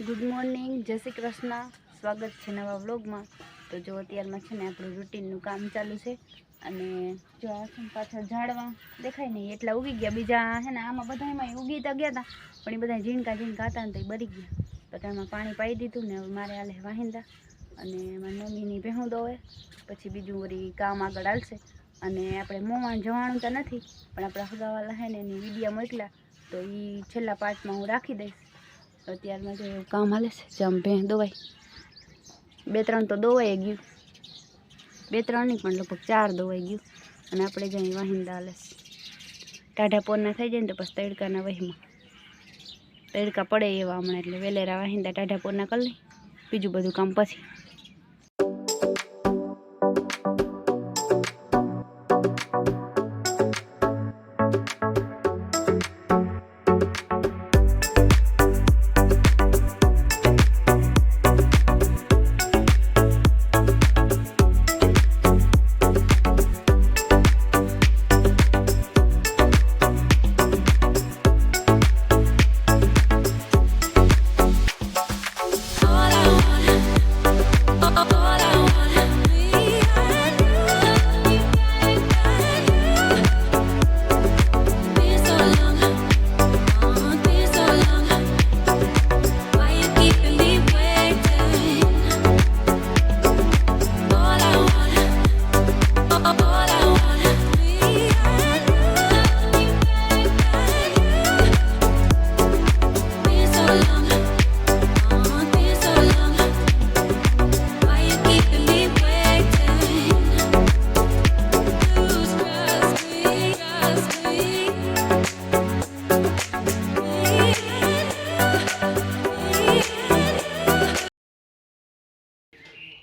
Good morning, જય શ્રી કૃષ્ણ. સ્વાગત છે નવા વ્લોગમાં. તો જો અત્યારમાં છે ને આપણું રૂટીનનું કામ ચાલુ છે અને જો આ પાછળ ઝાડવા દેખાય નહીં એટલા ઉગી ગયા. બીજા છે ને આમાં બધામાં ઉગીતા ગયા હતા પણ એ બધા ઝીણકા હતા ને તો એ બરી ગયા. તો તેમાં પાણી પાઈ દીધું ને હવે મારે હાલે વાહિંદા અને મારી મમ્મીની ભેહું દોવે પછી બીજું વળી કામ આગળ હાલશે. અને આપણે મોમાં જવાનું તો નથી પણ આપણા હગાવાલા છે ને એની વિડીયો મોકલા તો એ છેલ્લા પાર્ટમાં હું રાખી દઈશ. અત્યારમાં જો એવું કામ હાલે છે. જમ ભેં દોવાય 2-3 તો દોવાઈ ગયું, 2-3 નહીં પણ લગભગ 4 દોવાઈ ગયું. અને આપણે જઈ વાહિંદા હાલે છે. ટાઢા પોરના થઈ જાય ને તો પછી તડકાના વહીમાં તડકા પડે એવા હમણાં એટલે વેલેરા વાહિંદા ટાઢા પોરના કરી લઈ, બીજું બધું કામ પછી.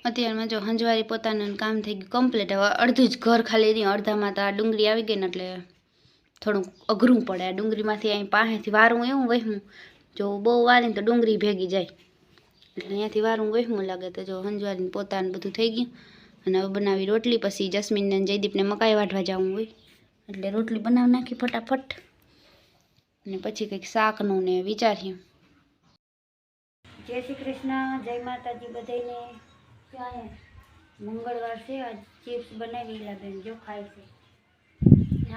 અત્યારમાં જો હંજવારી પોતાનું કામ થઈ ગયું કમ્પ્લીટ. હવે અડધું જ ઘર ખાલી રહ્યું, અડધામાં તો આ ડુંગળી આવી ગઈ ને એટલે થોડુંક અઘરું પડે. આ ડુંગળીમાંથી અહીં પાસેથી વારું એવું વહેવું, જો બહુ વારીને તો ડુંગળી ભેગી જાય એટલે અહીંયાથી વારું વહેવું લાગે. તો જો હંજવારીને પોતાનું બધું થઈ ગયું અને હવે બનાવી રોટલી. પછી જસ્મીનને જયદીપને મકાઈ વાઢવા જવું હોય એટલે રોટલી બનાવી નાખી ફટાફટ અને પછી કંઈક શાકનું ને વિચારીએ. જય શ્રી કૃષ્ણ, જય માતાજી બધાને. મંગળવાર છે, આજ ચિપ્સ બનાવી લાગે જો ખાય છે.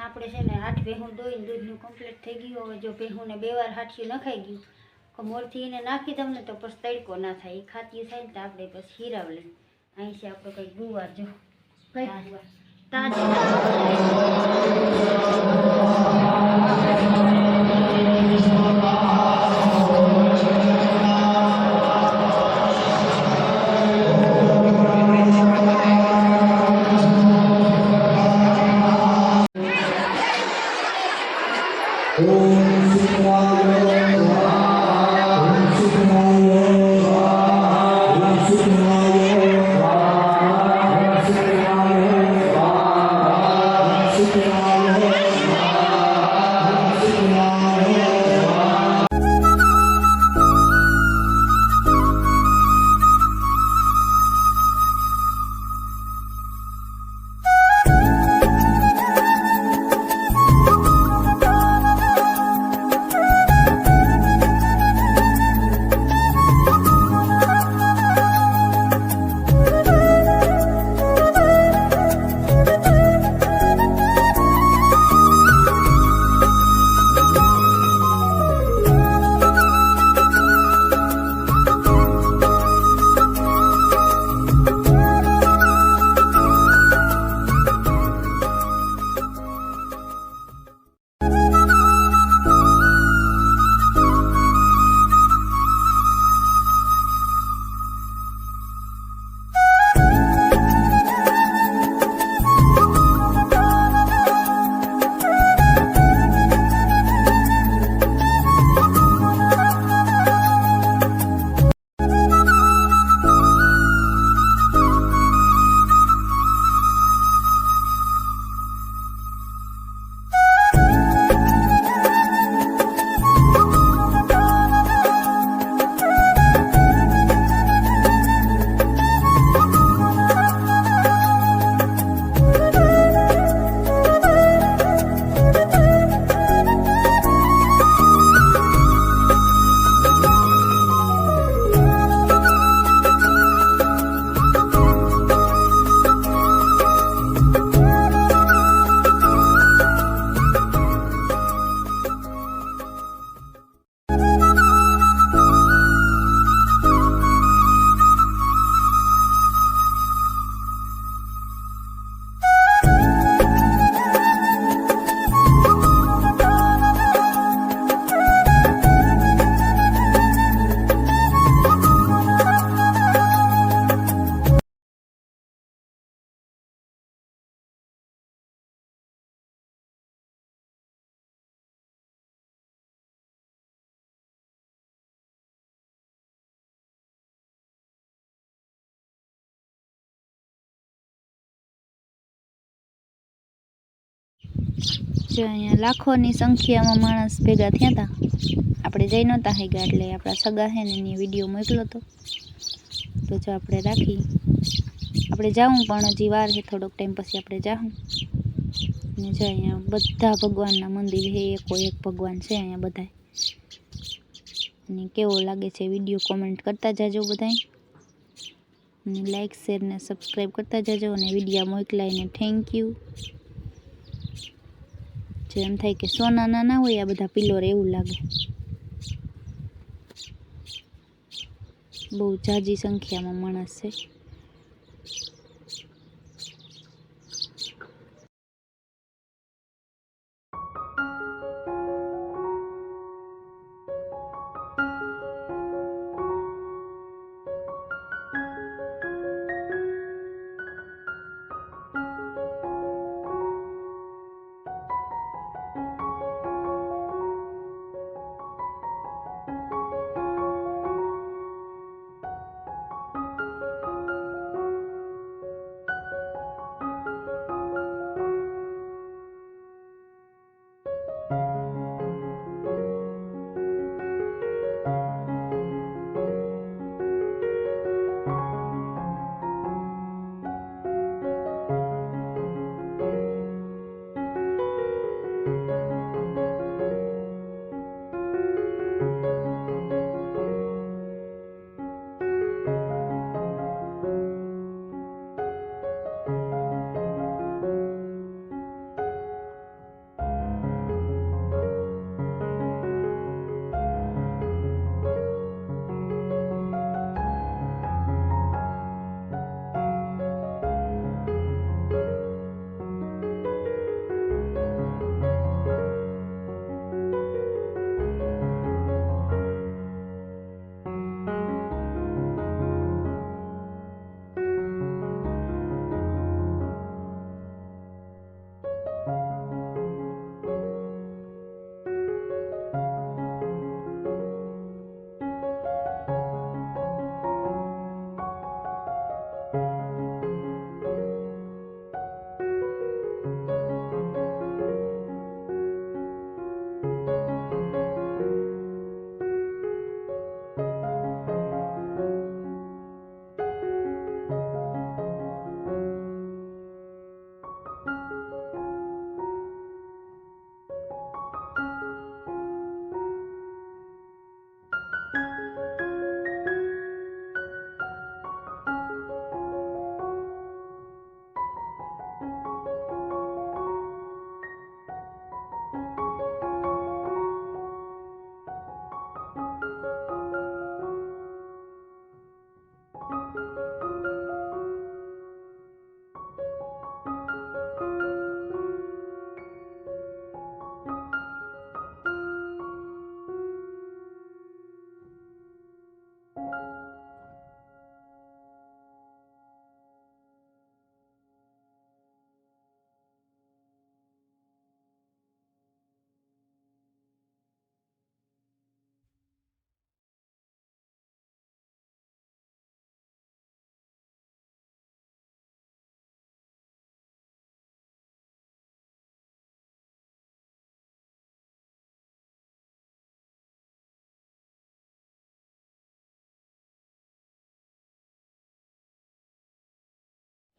આપણે છે ને 8 ભેહું દોઈને દૂધનું કમ્પ્લીટ થઈ ગયું. હવે જો ભેહુંને 2 વાર હાથીયું નખાઈ ગયું, મોરથી એને નાખી દઉં ને તો પછી તડકો ના થાય. એ ખાતી થાય ને તો આપણે પછી હીરાવ લઈએ. અહીં છે આપણો કંઈક ગુવાર, જો તાજી જો અહીંયા લાખોની સંખ્યામાં માણસ ભેગા થયા હતા. આપણે જઈ નહોતા હઈ ગયા એટલે આપણા સગા છે ને એની વિડીયો મોકલો હતો. તો જો આપણે રાખી આપણે જાઉં પણ હજી વાર છે, થોડોક ટાઈમ પછી આપણે જાઉં. ને જો અહીંયા બધા ભગવાનના મંદિર છે, એકો એક ભગવાન છે અહીંયા બધા. અને કેવો લાગે છે વિડીયો કોમેન્ટ કરતા જાજો બધાય. અને લાઈક શેર ને સબસ્ક્રાઈબ કરતા જાજો. અને વિડીયો મોકલાઈને થેન્ક યુ. જે એમ થાય કે સોનાના ના હોય આ બધા પિલોર એવું લાગે. બહુ જાજી સંખ્યામાં માણસ છે.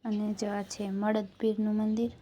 અને જો આ છે મળદપીરનું મંદિર.